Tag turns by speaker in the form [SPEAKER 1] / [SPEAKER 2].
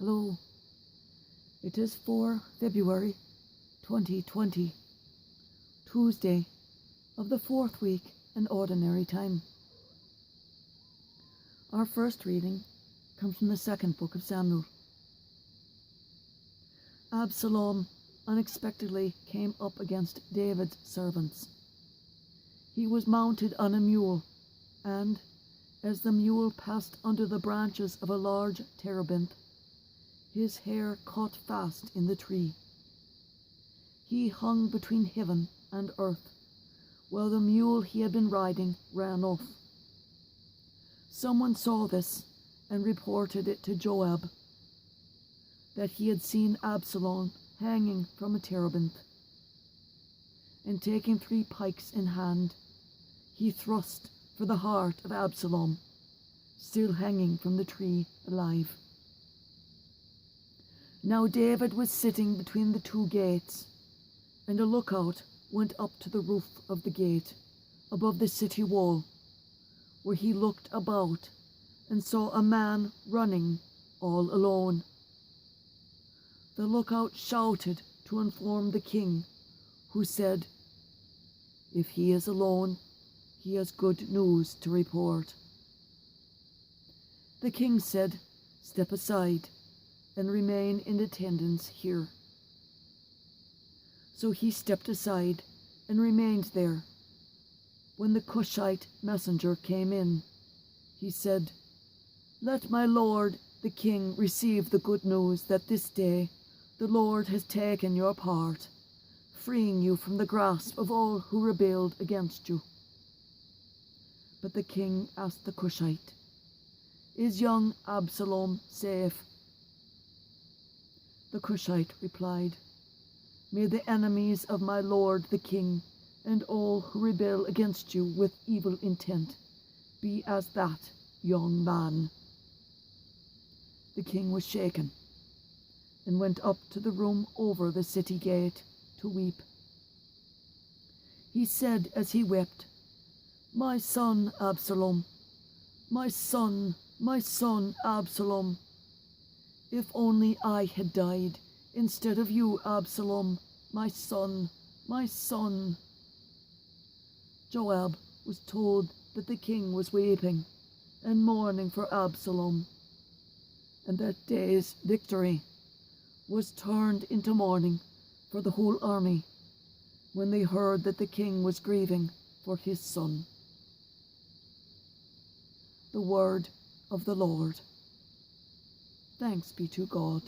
[SPEAKER 1] Hello, it is 4 February 2020, Tuesday of the 4th week in Ordinary Time. Our first reading comes from the second book of Samuel. Absalom unexpectedly came up against David's servants. He was mounted on a mule, and as the mule passed under the branches of a large terebinth, his hair caught fast in the tree. He hung between heaven and earth, while the mule he had been riding ran off. Someone saw this and reported it to Joab, that he had seen Absalom hanging from a terebinth. And taking 3 pikes in hand, he thrust for the heart of Absalom, still hanging from the tree alive. Now David was sitting between the 2 gates, and a lookout went up to the roof of the gate above the city wall, where he looked about and saw a man running all alone. The lookout shouted to inform the king, who said, "If he is alone, he has good news to report." The king said, "Step aside and remain in attendance here." So he stepped aside and remained there. When the Cushite messenger came in, he said, "Let my lord the king receive the good news that this day the Lord has taken your part, freeing you from the grasp of all who rebelled against you." But the king asked the Cushite, "Is young Absalom safe?" The Cushite replied, "May the enemies of my lord the king and all who rebel against you with evil intent be as that young man." The king was shaken and went up to the room over the city gate to weep. He said as he wept, "My son Absalom, my son Absalom. If only I had died instead of you, Absalom, my son, my son." Joab was told that the king was weeping and mourning for Absalom, and that day's victory was turned into mourning for the whole army when they heard that the king was grieving for his son. The word of the Lord. Thanks be to God.